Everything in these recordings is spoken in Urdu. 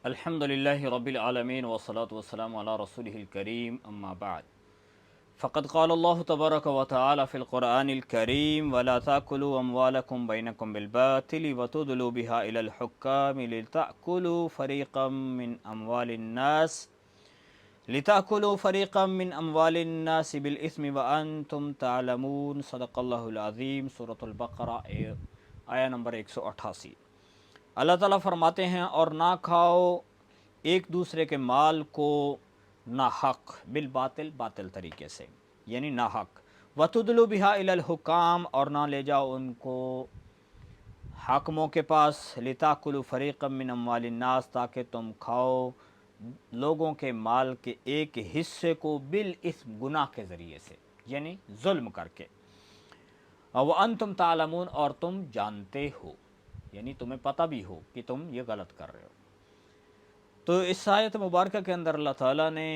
الحمدللہ رب العالمین والصلاة والسلام علی رسولہ الکریم اما بعد فقد قال اللہ تبارک و تعالی فی القرآن الکریم ولا تأکلوا اموالکم بینکم بالباطل وتدلوا بها الی الحکام لتأکلوا من اموال الناس بالاسم وانتم تعلمون صدق اللہ العظیم۔ سورۃ البقرہ آیہ نمبر 188۔ اللہ تعالیٰ فرماتے ہیں اور نہ کھاؤ ایک دوسرے کے مال کو ناحق بالباطل، باطل طریقے سے یعنی ناحق، وَتُدْلُوا بِهَا إِلَى الْحُكَامِ اور نہ لے جاؤ ان کو حاکموں کے پاس، لِتَأْكُلُوا فَرِيقًا مِّنْ أَمْوَالِ النَّاسِ تاکہ تم کھاؤ لوگوں کے مال کے ایک حصے کو بالاسم، گناہ کے ذریعے سے یعنی ظلم کر کے، وَأَنْتُمْ تَعْلَمُونَ اور تم جانتے ہو، یعنی تمہیں پتہ بھی ہو کہ تم یہ غلط کر رہے ہو۔ تو اس آیت مبارکہ کے اندر اللہ تعالیٰ نے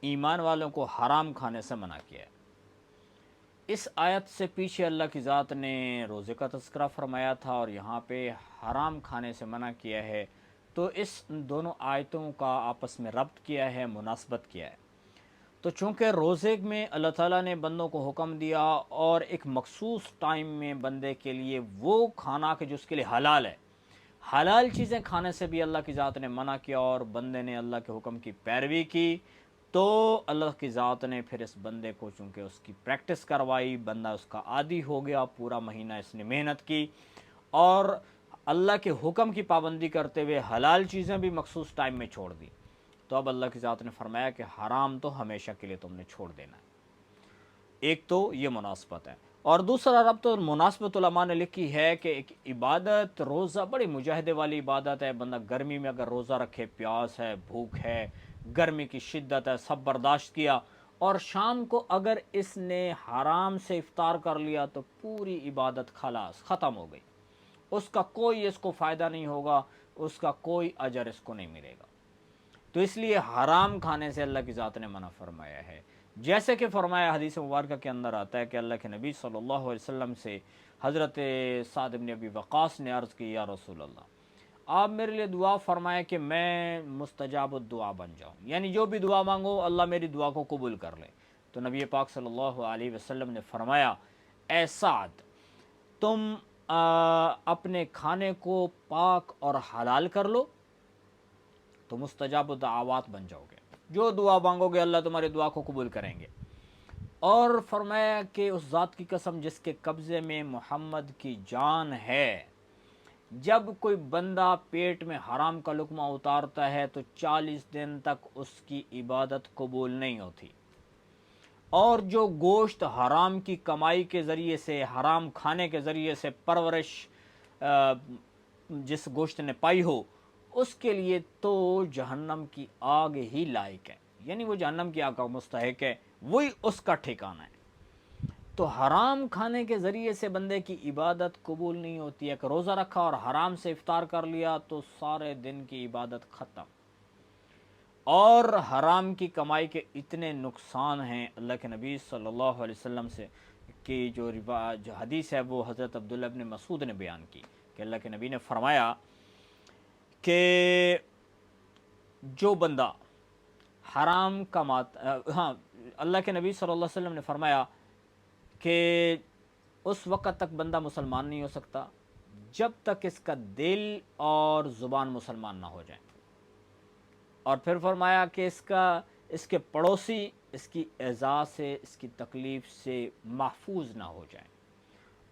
ایمان والوں کو حرام کھانے سے منع کیا ہے۔ اس آیت سے پیچھے اللہ کی ذات نے روزے کا تذکرہ فرمایا تھا اور یہاں پہ حرام کھانے سے منع کیا ہے، تو اس دونوں آیتوں کا آپس میں ربط کیا ہے، مناسبت کیا ہے۔ تو چونکہ روزے میں اللہ تعالیٰ نے بندوں کو حکم دیا اور ایک مخصوص ٹائم میں بندے کے لیے وہ کھانا کہ جو اس کے لیے حلال ہے، حلال چیزیں کھانے سے بھی اللہ کی ذات نے منع کیا اور بندے نے اللہ کے حکم کی پیروی کی، تو اللہ کی ذات نے پھر اس بندے کو چونکہ اس کی پریکٹس کروائی، بندہ اس کا عادی ہو گیا، پورا مہینہ اس نے محنت کی اور اللہ کے حکم کی پابندی کرتے ہوئے حلال چیزیں بھی مخصوص ٹائم میں چھوڑ دی، تو اب اللہ کی ذات نے فرمایا کہ حرام تو ہمیشہ کے لیے تم نے چھوڑ دینا ہے۔ ایک تو یہ مناسبت ہے، اور دوسرا ربط اور مناسبت علماء نے لکھی ہے کہ ایک عبادت، روزہ بڑی مجاہدے والی عبادت ہے۔ بندہ گرمی میں اگر روزہ رکھے، پیاس ہے، بھوک ہے، گرمی کی شدت ہے، سب برداشت کیا، اور شام کو اگر اس نے حرام سے افطار کر لیا تو پوری عبادت خلاص ختم ہو گئی، اس کا کوئی اس کو فائدہ نہیں ہوگا، اس کا کوئی اجر اس کو نہیں ملے گا۔ تو اس لیے حرام کھانے سے اللہ کی ذات نے منع فرمایا ہے، جیسے کہ فرمایا حدیث مبارکہ کے اندر آتا ہے کہ اللہ کے نبی صلی اللہ علیہ وسلم سے حضرت سعد بن ابی وقاص نے عرض کی، یا رسول اللہ آپ میرے لیے دعا فرمائیں کہ میں مستجاب الدعا بن جاؤں، یعنی جو بھی دعا مانگو اللہ میری دعا کو قبول کر لے۔ تو نبی پاک صلی اللہ علیہ وسلم نے فرمایا، اے سعد تم اپنے کھانے کو پاک اور حلال کر لو تو مستجاب الدعوات بن جاؤ گے، جو دعا مانگو گے اللہ تمہاری دعا کو قبول کریں گے۔ اور فرمایا کہ اس ذات کی قسم جس کے قبضے میں محمد کی جان ہے، جب کوئی بندہ پیٹ میں حرام کا لقمہ اتارتا ہے تو 40 دن تک اس کی عبادت قبول نہیں ہوتی، اور جو گوشت حرام کی کمائی کے ذریعے سے، حرام کھانے کے ذریعے سے پرورش جس گوشت نے پائی ہو، اس کے لیے تو جہنم کی آگ ہی لائق ہے، یعنی وہ جہنم کی آگ کا مستحق ہے، وہی اس کا ٹھکانہ ہے۔ تو حرام کھانے کے ذریعے سے بندے کی عبادت قبول نہیں ہوتی ہے کہ روزہ رکھا اور حرام سے افطار کر لیا تو سارے دن کی عبادت ختم۔ اور حرام کی کمائی کے اتنے نقصان ہیں، اللہ کے نبی صلی اللہ علیہ وسلم سے کی جو حدیث ہے وہ حضرت عبداللہ بن مسعود نے بیان کی کہ اللہ کے نبی نے فرمایا کہ جو بندہ حرام کماتا، اللہ کے نبی صلی اللہ علیہ وسلم نے فرمایا کہ اس وقت تک بندہ مسلمان نہیں ہو سکتا جب تک اس کا دل اور زبان مسلمان نہ ہو جائیں، اور پھر فرمایا کہ اس کے پڑوسی اس کی ایذا سے، اس کی تکلیف سے محفوظ نہ ہو جائیں۔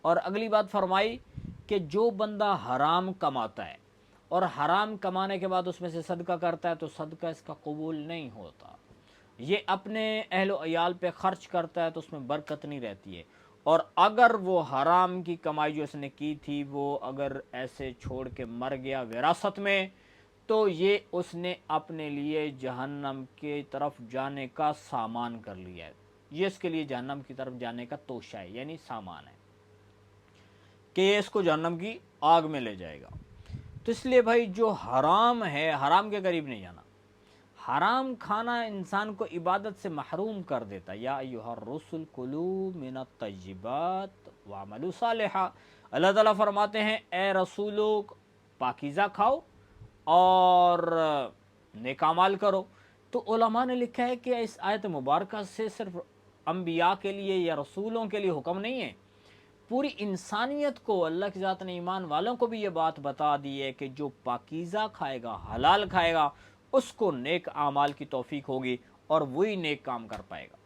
اور اگلی بات فرمائی کہ جو بندہ حرام کماتا ہے اور حرام کمانے کے بعد اس میں سے صدقہ کرتا ہے تو صدقہ اس کا قبول نہیں ہوتا، یہ اپنے اہل و عیال پہ خرچ کرتا ہے تو اس میں برکت نہیں رہتی ہے، اور اگر وہ حرام کی کمائی جو اس نے کی تھی وہ اگر ایسے چھوڑ کے مر گیا وراثت میں تو یہ اس نے اپنے لیے جہنم کی طرف جانے کا سامان کر لیا ہے، یہ اس کے لیے جہنم کی طرف جانے کا توشہ ہے، یعنی سامان ہے کہ یہ اس کو جہنم کی آگ میں لے جائے گا۔ تو اس لیے بھائی جو حرام ہے، حرام کے قریب نہیں جانا۔ حرام کھانا انسان کو عبادت سے محروم کر دیتا، یا ایھا الرسل کلوا من الطیبات واعملوا صالحا، اللہ تعالیٰ فرماتے ہیں اے رسولو پاکیزہ کھاؤ اور نیک اعمال کرو۔ تو علماء نے لکھا ہے کہ اس آیت مبارکہ سے صرف انبیاء کے لیے یا رسولوں کے لیے حکم نہیں ہے، پوری انسانیت کو، اللہ کی ذات نے ایمان والوں کو بھی یہ بات بتا دی ہے کہ جو پاکیزہ کھائے گا، حلال کھائے گا، اس کو نیک اعمال کی توفیق ہوگی اور وہی نیک کام کر پائے گا۔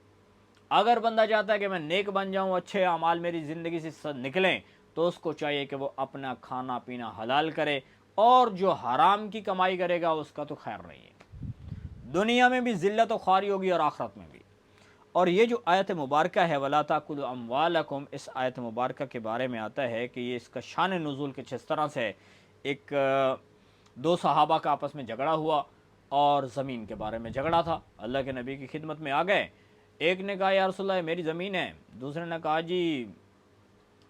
اگر بندہ چاہتا ہے کہ میں نیک بن جاؤں، اچھے اعمال میری زندگی سے نکلیں، تو اس کو چاہیے کہ وہ اپنا کھانا پینا حلال کرے، اور جو حرام کی کمائی کرے گا اس کا تو خیر نہیں ہے، دنیا میں بھی ذلت و خواری ہوگی اور آخرت میں بھی۔ اور یہ جو آیت مبارکہ ہے وَلَا تَأْكُلُوا أَمْوَالَكُمْ، اس آیت مبارکہ کے بارے میں آتا ہے کہ یہ اس کا شان نزول کچھ اس طرح سے ہے۔ ایک دو صحابہ کا آپس میں جھگڑا ہوا اور زمین کے بارے میں جھگڑا تھا، اللہ کے نبی کی خدمت میں آ گئے۔ ایک نے کہا یا رسول اللہ میری زمین ہے، دوسرے نے کہا جی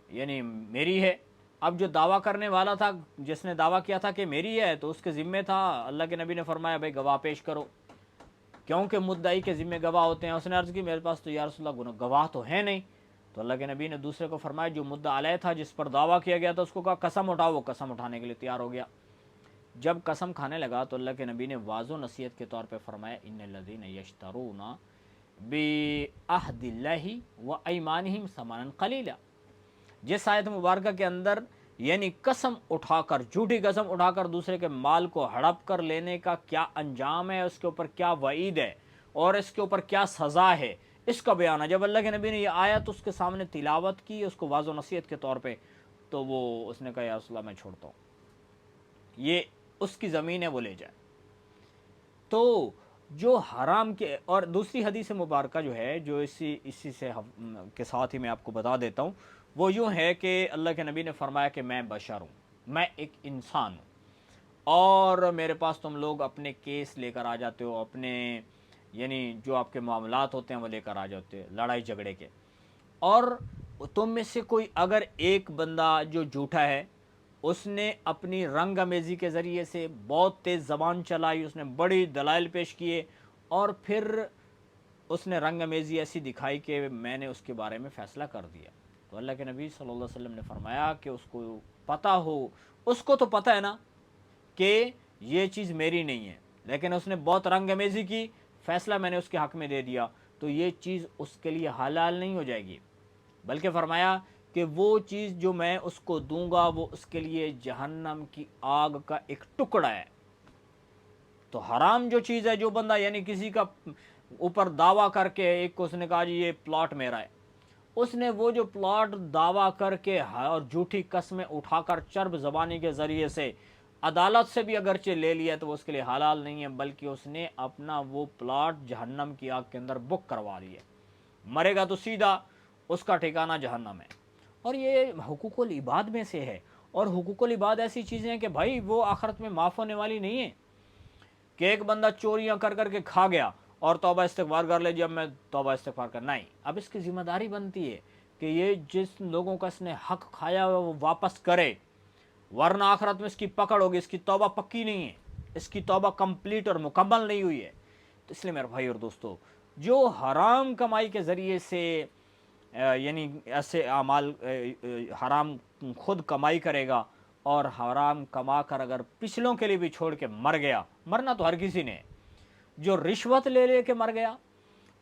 یعنی میری ہے۔ اب جو دعویٰ کرنے والا تھا، جس نے دعویٰ کیا تھا کہ میری ہے، تو اس کے ذمے تھا، اللہ کے نبی نے فرمایا بھائی گواہ پیش کرو، کیونکہ مدعی کے ذمہ گواہ ہوتے ہیں۔ اس نے عرض کی میرے پاس تو یا رسول اللہ گواہ تو ہے نہیں۔ تو اللہ کے نبی نے دوسرے کو فرمایا جو مدعا علیہ تھا، جس پر دعویٰ کیا گیا تھا، اس کو کہا قسم اٹھاؤ، وہ قسم اٹھانے کے لیے تیار ہو گیا۔ جب قسم کھانے لگا تو اللہ کے نبی نے واضح و نصیحت کے طور پہ فرمایا ان الذین یشترون بعہد اللہ وایمانہم ثمنا قلیلا۔ جس آیت مبارکہ کے اندر یعنی قسم اٹھا کر، جھوٹی قسم اٹھا کر دوسرے کے مال کو ہڑپ کر لینے کا کیا انجام ہے، اس کے اوپر کیا وعید ہے اور اس کے اوپر کیا سزا ہے، اس کا بیان ہے۔ جب اللہ کے نبی نے یہ آیت اس کے سامنے تلاوت کی اس کو واضح و نصیحت کے طور پہ، تو اس نے کہا یا رسول اللہ میں چھوڑتا ہوں، یہ اس کی زمین ہے، وہ لے جائے۔ تو جو حرام کے، اور دوسری حدیث مبارکہ جو ہے جو اسی سے کے ساتھ ہی میں آپ کو بتا دیتا ہوں، وہ یوں ہے کہ اللہ کے نبی نے فرمایا کہ میں بشر ہوں، میں ایک انسان ہوں، اور میرے پاس تم لوگ اپنے کیس لے کر آ جاتے ہو، اپنے یعنی جو آپ کے معاملات ہوتے ہیں وہ لے کر آ جاتے ہیں لڑائی جھگڑے کے، اور تم میں سے کوئی اگر ایک بندہ جو جھوٹا ہے، اس نے اپنی رنگ امیزی کے ذریعے سے بہت تیز زبان چلائی، اس نے بڑی دلائل پیش کیے، اور پھر اس نے رنگ امیزی ایسی دکھائی کہ میں نے اس کے بارے میں فیصلہ کر دیا، تو اللہ کے نبی صلی اللہ علیہ وسلم نے فرمایا کہ اس کو پتہ ہو، اس کو تو پتہ ہے نا کہ یہ چیز میری نہیں ہے، لیکن اس نے بہت رنگ امیزی کی، فیصلہ میں نے اس کے حق میں دے دیا، تو یہ چیز اس کے لیے حلال نہیں ہو جائے گی، بلکہ فرمایا کہ وہ چیز جو میں اس کو دوں گا وہ اس کے لیے جہنم کی آگ کا ایک ٹکڑا ہے۔ تو حرام جو چیز ہے، جو بندہ یعنی کسی کا اوپر دعویٰ کر کے، ایک کو اس نے کہا جی یہ پلاٹ میرا ہے، اس نے وہ جو پلاٹ دعویٰ کر کے اور جھوٹی قسمیں اٹھا کر چرب زبانی کے ذریعے سے عدالت سے بھی اگرچہ لے لیا تو وہ اس کے لیے حلال نہیں ہے، بلکہ اس نے اپنا وہ پلاٹ جہنم کی آگ کے اندر بک کروا لیا، مرے گا تو سیدھا اس کا ٹھکانہ جہنم ہے۔ اور یہ حقوق العباد میں سے ہے، اور حقوق العباد ایسی چیزیں ہیں کہ بھائی وہ آخرت میں معاف ہونے والی نہیں ہیں، کہ ایک بندہ چوریاں کر کر کے کھا گیا اور توبہ استغفار کر لے، جب میں توبہ استغفار کرنا نہیں، اب اس کی ذمہ داری بنتی ہے کہ یہ جس لوگوں کا اس نے حق کھایا ہوا وہ واپس کرے، ورنہ آخرت میں اس کی پکڑ ہوگی، اس کی توبہ پکی نہیں ہے، اس کی توبہ کمپلیٹ اور مکمل نہیں ہوئی ہے۔ تو اس لیے میرے بھائی اور دوستو، جو حرام کمائی کے ذریعے سے یعنی ایسے اعمال حرام خود کمائی کرے گا اور حرام کما کر اگر پچھلوں کے لیے بھی چھوڑ کے مر گیا، مرنا تو ہر کسی نے، جو رشوت لے لے کے مر گیا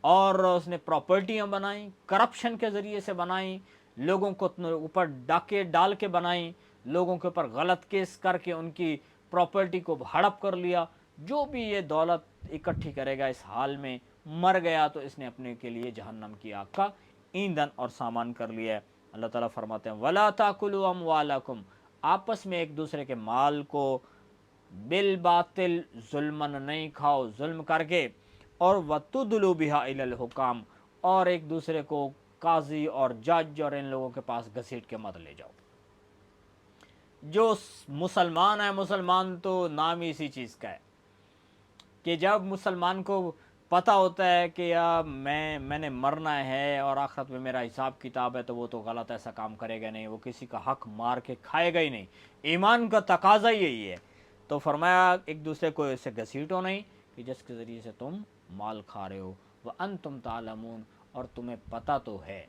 اور اس نے پراپرٹیاں بنائیں، کرپشن کے ذریعے سے بنائیں، لوگوں کو اوپر ڈاکے ڈال کے بنائیں، لوگوں کے اوپر غلط کیس کر کے ان کی پراپرٹی کو ہڑپ کر لیا، جو بھی یہ دولت اکٹھی کرے گا اس حال میں مر گیا تو اس نے اپنے کے لیے جہنم کی آگ کا ایندھن اور سامان کر لیا ہے۔ اللہ تعالیٰ فرماتے ہیں وَلَا تَأْكُلُوا أَمْوَالَكُمْ، آپس میں ایک دوسرے کے مال کو بالباطل ظلمن نہیں کھاؤ، ظلم کر کے، اور وَتُدْلُوا بِهَا إِلَى الْحُكَامِ، اور ایک دوسرے کو قاضی اور جج اور ان لوگوں کے پاس گھسیٹ کے مت لے جاؤ۔ جو مسلمان ہے، مسلمان تو نام ہی اسی چیز کا ہے کہ جب مسلمان کو پتہ ہوتا ہے کہ میں نے مرنا ہے اور آخرت میں میرا حساب کتاب ہے، تو وہ تو غلط ایسا کام کرے گا نہیں، وہ کسی کا حق مار کے کھائے گا ہی نہیں، ایمان کا تقاضا یہی ہے۔ تو فرمایا ایک دوسرے کو اسے گھسیٹو نہیں کہ جس کے ذریعے سے تم مال کھا رہے ہو، وَأَنْتُمْ تَعْلَمُونَ، اور تمہیں پتہ تو ہے۔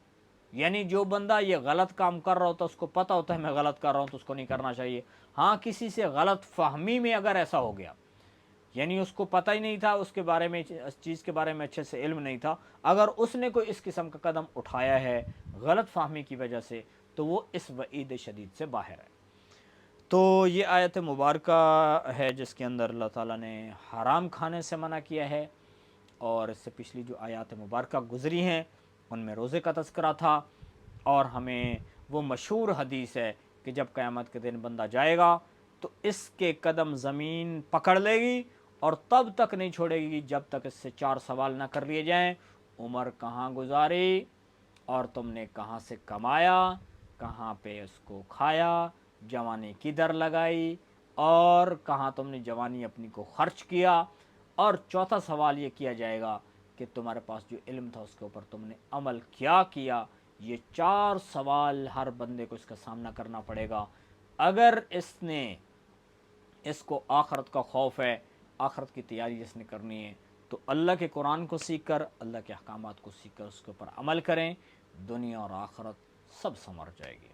یعنی جو بندہ یہ غلط کام کر رہا ہوتا ہے اس کو پتہ ہوتا ہے میں غلط کر رہا ہوں تو اس کو نہیں کرنا چاہیے. ہاں کسی سے غلط فہمی میں اگر ایسا ہو گیا، یعنی اس کو پتہ ہی نہیں تھا، اس کے بارے میں اس چیز کے بارے میں اچھے سے علم نہیں تھا، اگر اس نے کوئی اس قسم کا قدم اٹھایا ہے غلط فہمی کی وجہ سے تو وہ اس وعید شدید سے باہر ہے. تو یہ آیت مبارکہ ہے جس کے اندر اللہ تعالیٰ نے حرام کھانے سے منع کیا ہے، اور اس سے پچھلی جو آیات مبارکہ گزری ہیں ان میں روزے کا تذکرہ تھا. اور ہمیں وہ مشہور حدیث ہے کہ جب قیامت کے دن بندہ جائے گا تو اس کے قدم زمین پکڑ لے گی اور تب تک نہیں چھوڑے گی جب تک اس سے 4 سوال نہ کر لیے جائیں. عمر کہاں گزاری، اور تم نے کہاں سے کمایا، کہاں پہ اس کو کھایا، جوانی کدھر لگائی، اور کہاں تم نے جوانی اپنی کو خرچ کیا. اور چوتھا سوال یہ کیا جائے گا کہ تمہارے پاس جو علم تھا اس کے اوپر تم نے عمل کیا کیا. یہ 4 سوال ہر بندے کو اس کا سامنا کرنا پڑے گا. اگر اس نے اس کو آخرت کا خوف ہے، آخرت کی تیاری جس نے کرنی ہے، تو اللہ کے قرآن کو سیکھ کر، اللہ کے احکامات کو سیکھ کر اس کے اوپر عمل کریں، دنیا اور آخرت سب سنور جائے گی.